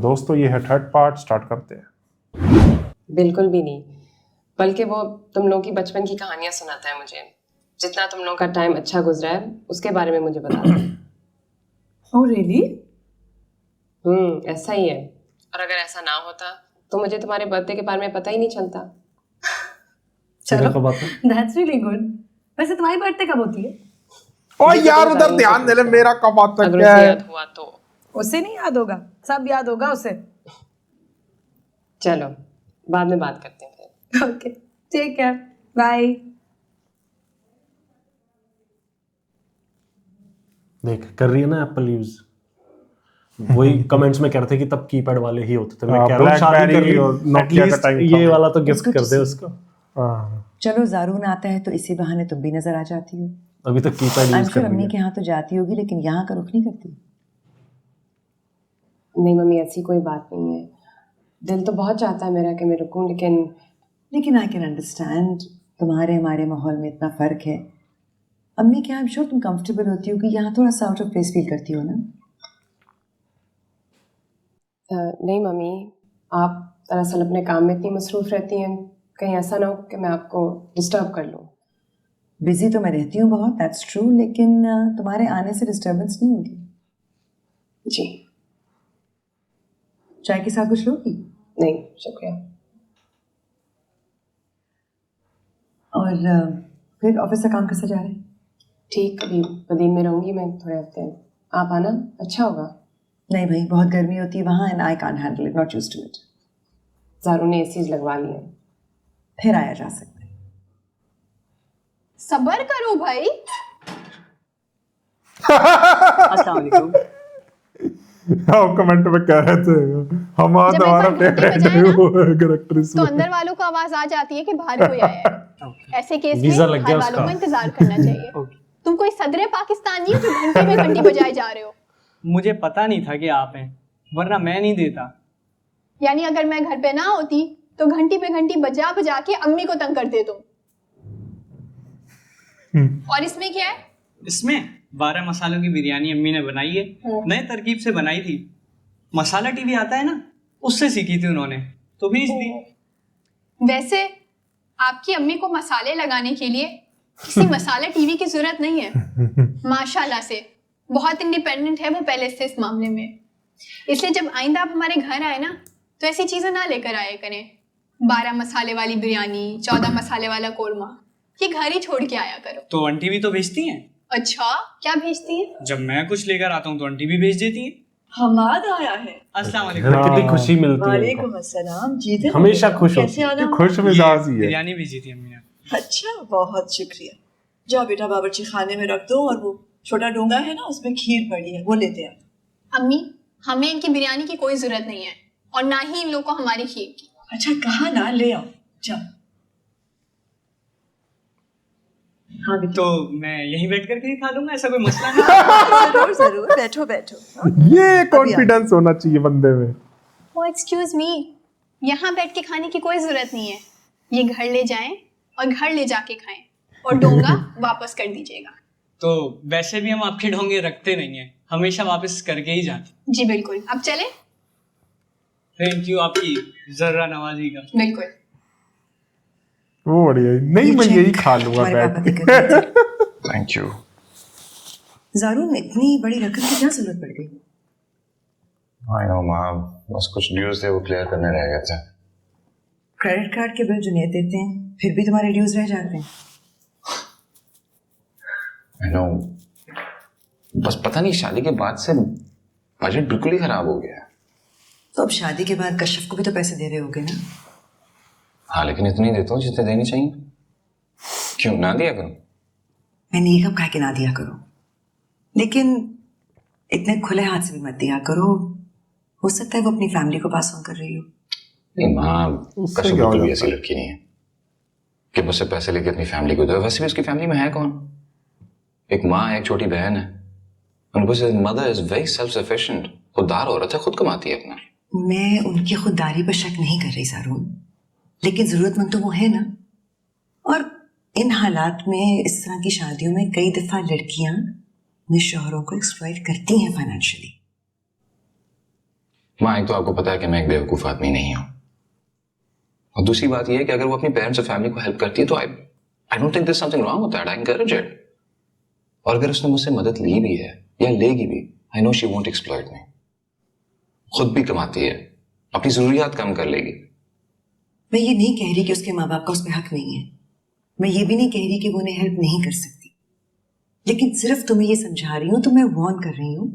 दोस्तों ये है थर्ड पार्ट, स्टार्ट करते हैं। बिल्कुल भी नहीं, बल्कि वो तुम लोगों की बचपन की कहानियां सुनाता है मुझे। जितना तुम लोगों का टाइम अच्छा गुजरा है उसके बारे में मुझे बताता है। Oh really? ऐसा ही है। और अगर ऐसा ना होता तो मुझे तुम्हारे बर्थडे के बारे में पता ही नहीं चलता। चलो, कब आता है? That's really good. वैसे तुम्हारी बर्थडे कब होती है? ओ ये तो यार तुम उधर जान ध्यान दे ले, सकते हो। मेरा कब आता अगर क्या उसे है? याद हुआ तो उसे नहीं याद होगा, सब याद होगा उसे। चलो बाद में बात करते हैं फिर। Okay, take care, bye. देख कर रही है ना एप्पल यूज। वही कमेंट्स में कह रहे थे कि तब कीपैड वाले ही होते थे। मैं कह रहा हूँ शादी BlackBerry कर ली, और Nokia का एटलीस्ट time ये था। वाला तो गिफ्ट It's good कर to दे see. उसको। हाँ। चलो ज़ारून आता है तो इसी बहाने तुम भी नजर आ जाती हो। अभी तक कीपैड आई एम यूज कर श्योर रही अम्मी है। के यहाँ तो जाती होगी, लेकिन यहाँ का रुख नहीं करती। नहीं मम्मी, ऐसी कोई बात नहीं है। दिल तो बहुत चाहता है मेरा कि मैं रुकूं, लेकिन आई कैन अंडरस्टैंड, तुम्हारे हमारे माहौल में इतना फर्क है। अम्मी के यहाँ श्योर तुम कंफर्टेबल होती हो कि यहाँ थोड़ा सा आउट ऑफ प्लेस फील करती हो ना? नहीं मम्मी, आप दरअसल अपने काम में इतनी मसरूफ रहती हैं, कहीं ऐसा ना हो कि मैं आपको डिस्टर्ब कर लूं। बिजी तो मैं रहती हूँ बहुत, दैट्स ट्रू, लेकिन तुम्हारे आने से डिस्टर्बेंस नहीं होगी। जी चाय के साथ कुछ लोगी? नहीं शुक्रिया। और फिर ऑफिस का काम कैसा जा रहा है? ठीक, अभी मदीन में रहूंगी मैं थोड़े हफ्ते। आप आना, अच्छा होगा। नहीं भाई, बहुत गर्मी होती है वहाँ and I can't handle it, not used to it. ज़ारू ने एसीज लगवा लिए हैं। फिर आया जा सकता है। सबर करो भाई। अस्सलाम वालेकुम। आप कमेंट में कह रहे थे हमारा जब एक तुम्हारा बार घंटी फेवरेट बजाए ना, कैरेक्टर तो अंदर वालों को आवाज आ जाती है कि बाहर कोई आया है। ऐसे केस में वीजा लग बाहर गया वालों उसका। को इंतजार करना चाहिए। तुम कोई सदरे पाकिस्तान नहीं हो जो घंटी में घंटी बजाए जा रहे हो। मुझे पता नहीं था कि आप हैं, वरना मैं नहीं देता। यानी अगर मैं घर पे ना होती तो घंटी पे घंटी बजा बजा के अम्मी को तंग करते तुम। और इसमें क्या है? इसमें 12 मसालों की बिरयानी अम्मी ने बनाई है, नए तरकीब से बनाई थी। मसाला टीवी आता है ना, उससे सीखी थी उन्होंने, तो भेज दी। वैसे आपकी अम्मी को मसाले लगाने के लिए किसी मसाला टीवी की जरूरत नहीं है। माशाल्लाह से बहुत इंडिपेंडेंट है वो पहले से इस मामले में। इसलिए जब आइंदा आप हमारे घर आए ना, तो ऐसी चीजें ना लेकर आया करें। 12 मसाले वाली बिरयानी, 14 मसाले वाला कोरमा, ये घर ही छोड़ के आया करो। तो आंटी भी तो भेजती हैं। अच्छा, क्या भेजती है? जब मैं कुछ लेकर आता हूँ तो आंटी भी भेज देती है। हमाद आया है। अस्सलाम यार, वालेकुम। कितनी खुशी मिलती है वालेकुम उनको। अस्सलाम जी। हमेशा खुश होती कैसे है। आना? खुश मिजाज ही है। बिरयानी भेजी थी अम्मी ने। अच्छा, बहुत शुक्रिया। जाओ बेटा बावर्ची खाने में रख दो, और वो छोटा डोंगा है ना, उसमें खीर पड़ी है, वो लेते आ। अम्मी, हमें इनकी बिरयानी की कोई जरूरत नहीं है, और ना ही इन लोग को हमारी खीर की। अच्छा कहा ना, ले आओ, जाओ। हाँ बेटा, तो मैं यहीं बैठ कर के ही खा लूंगा, ऐसा कोई मसला नहीं। जरूर जरूर, बैठो बैठो। ये कॉन्फिडेंस होना चाहिए बंदे में। ओ एक्सक्यूज मी, यहाँ बैठ के खाने की कोई जरूरत नहीं है। ये घर ले जाएं और घर ले जाके खाएं, और डोंगा वापस कर दीजिएगा। तो वैसे भी हम आपके ढोंगे रखते नहीं हैं, हमेशा वापस करके ही जाते। जी बिल्कुल, अब चले। थैंक यू आपकी जर्रा नवाजी का। बिल्कुल। वो बढ़िया है। नहीं मैं यही खा लूंगा तुम्हारे बैठ पापा के। दिक्कत नहीं थी। Thank you. ज़ारून, इतनी बड़ी रकम की क्या जरूरत पड़ गई? आई नो माँ, बस कुछ ड्यूज थे वो क्लियर करने रह गए थे। क्रेडिट कार्ड के बिल जुनेद देते हैं, फिर भी तुम्हारे ड्यूज रह जाते हैं। आई नो, बस पता नहीं शादी के बाद से बजट बिल्कुल ही खराब हो गया है। तो अब शादी के बाद कश्यप को भी तो पैसे दे रहे होगे ना? हाँ लेकिन इतने देता हूँ जितने देने चाहिए। क्यों ना दिया करूँ? मैंने ये कब कहा कि ना दिया करो, लेकिन इतने खुले हाथ से भी मत दिया करो। हो सकता है वो अपनी फैमिली को पास ऑन कर रही हो। नहीं माँ, उससे कश्यप क्या हो बिल्कुल भी जाता ऐसी है? लड़की नहीं है कि मुझसे पैसे लेके अपनी फैमिली को दे। वैसे भी उसकी फैमिली में है कौन? एक माँ है, एक छोटी बहन है। उनको mother is very self sufficient, खुददार औरत है, खुद कमाती है अपना। मैं उनकी खुददारी पर शक नहीं कर रही ज़ारून, लेकिन जरूरतमंद तो वो है ना। और इन हालात में इस तरह की शादियों में कई दफा लड़कियां अपने शौहरों को एक्सप्लॉइट करती हैं फाइनेंशियली। माँ, एक तो आपको पता है कि मैं एक बेवकूफ आदमी नहीं हूं, और दूसरी बात यह है कि अगर वो अपनी पेरेंट्स और फैमिली को हेल्प करती है तो I don't think there something wrong with that, I encourage it. और अगर उसने मुझसे मदद ली भी है या लेगी भी, I know she won't exploit me. खुद भी कमाती है, अपनी जरूरियात कम कर लेगी। मैं ये नहीं कह रही कि उसके माँ बाप का उस पर हक नहीं है, मैं ये भी नहीं कह रही कि वो उन्हें हेल्प नहीं कर सकती, लेकिन सिर्फ तुम्हें ये समझा रही हूँ, तुम्हें वार्न कर रही हूँ।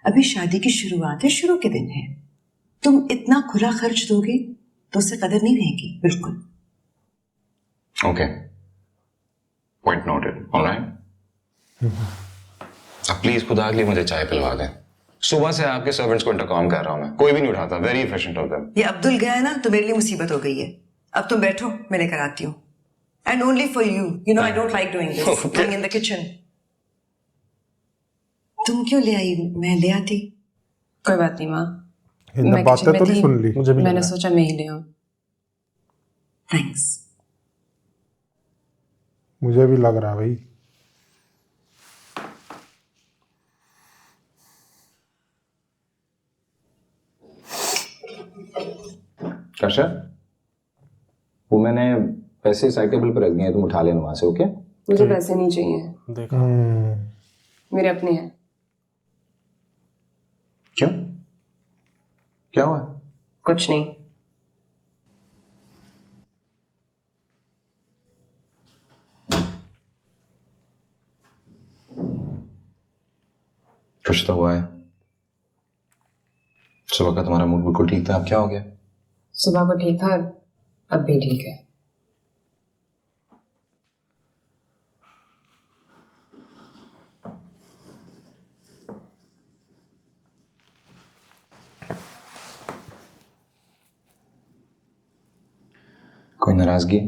अभी शादी की शुरुआत है, शुरू के दिन है, तुम इतना खुला खर्च दोगे तो उससे कदर नहीं रहेगी। बिल्कुल। Okay, point noted. ऑलराइट, अब प्लीज खुदा के लिए मुझे चाय पिलवा दें। सुबह से आपके सर्वेंट्स को इंटरकॉम कर रहा हूं मैं, कोई भी नहीं उठाता। वेरी एफिशिएंट होता है। ये अब्दुल गया है ना तो मेरे लिए मुसीबत हो गई है। अब तुम बैठो, मैं लेकर आती हूँ। And only for you, you know I don't like doing this, going in the kitchen. तुम क्यों ले आई? मैं ले आती। कोई बात नहीं माँ, इनने मैं बातें किचन तो में नहीं थी, सुन ली। मुझे भी मैंने लगा। सोचा मैं ही ले आऊं। थैंक्स। मुझे भी लग रहा है भाई। कशा, वो मैंने पैसे साइड टेबल पर रख दिए हैं, तुम उठा लेना वहां से। ओके? मुझे पैसे नहीं चाहिए, देखा। मेरे अपने हैं। क्यों? क्या हुआ? कुछ नहीं। कुछ तो हुआ है। सुबह का तुम्हारा मूड बिल्कुल ठीक था, अब क्या हो गया? सुबह को ठीक था, अब भी ठीक है। कोई नाराजगी?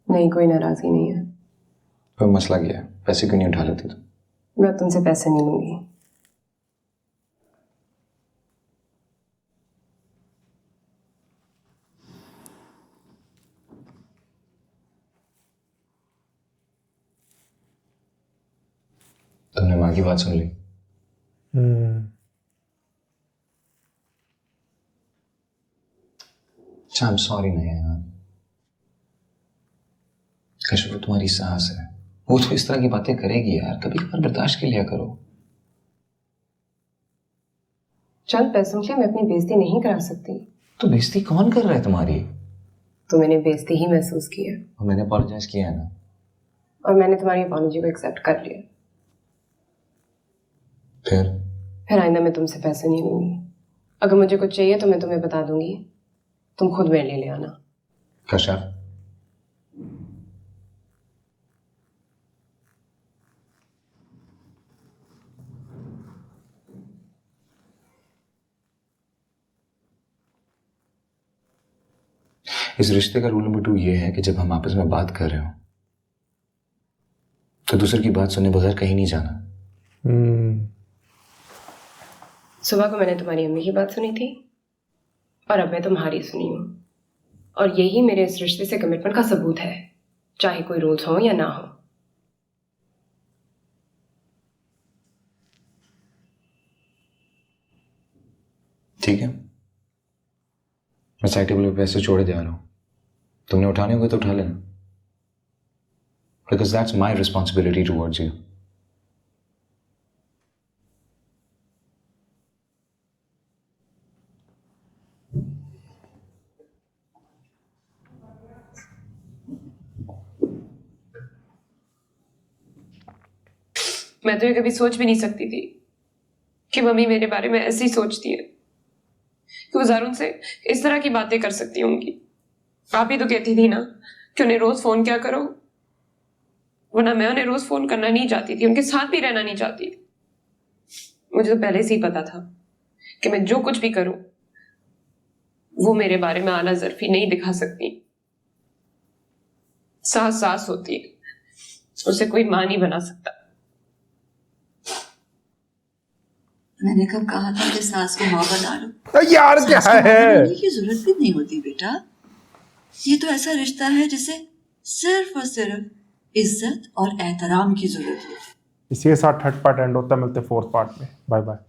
नहीं, कोई नाराजगी नहीं है। कोई मसला क्या है? पैसे क्यों नहीं उठा लेती तुम? मैं तुमसे पैसे नहीं लूंगी। तुमने माँ की बात सुन ली? अच्छा, I'm sorry नहीं यार। कश्मीर तुम्हारी सास है, वो तो इस तरह की बातें करेगी यार, कभी कभार बर्दाश्त कर लिया करो। चंद पैसों के लिए मैं अपनी बेइज्जती नहीं करा सकती। तो बेइज्जती कौन कर रहा है तुम्हारी? तो मैंने बेइज्जती ही महसूस की है, और मैंने अपोलोजाइज किया है ना। और मैंने तुम्हारी अपॉलॉजी को एक्सेप्ट कर लिया। फिर आइंदा मैं तुमसे पैसे नहीं लूंगी। अगर मुझे कुछ चाहिए तो मैं तुम्हें बता दूंगी, तुम खुद मेरे लिए ले आना। कशा, इस रिश्ते का रूल नंबर 2 ये है कि जब हम आपस में बात कर रहे हो तो दूसरे की बात सुनने बगैर कहीं नहीं जाना। सुबह को मैंने तुम्हारी अम्मी की बात सुनी थी, और अब मैं तुम्हारी सुनी हूँ, और यही मेरे इस रिश्ते से कमिटमेंट का सबूत है, चाहे कोई रूल्स हो या ना हो। ठीक है, मैं साइड टेबल पे पैसे छोड़े जा रहा हूं, तुमने उठाने होंगे तो उठा लेना, because that's my responsibility towards you. मैं तो ये कभी सोच भी नहीं सकती थी कि मम्मी मेरे बारे में ऐसे ही सोचती है, कि वो ज़ारून से इस तरह की बातें कर सकती होंगी। आप ही तो कहती थी ना कि उन्हें रोज फोन क्या करो, वरना मैं उन्हें रोज फोन करना नहीं चाहती थी, उनके साथ भी रहना नहीं चाहती थी। मुझे तो पहले से ही पता था कि मैं जो कुछ भी करूं वो मेरे बारे में आला ज़र्फी नहीं दिखा सकती। सास सास होती है, उसे कोई मां नहीं बना सकता। मैंने कब कहा था कि सास को माँ बना लो? यार क्या सास को माँ है? बनाने की जरूरत भी नहीं होती बेटा। ये तो ऐसा रिश्ता है जिसे सिर्फ और सिर्फ इज्जत और एहतराम की जरूरत है। इसी के साथ थर्ड पार्ट एंड होता है। मिलते 4th पार्ट में। Bye bye.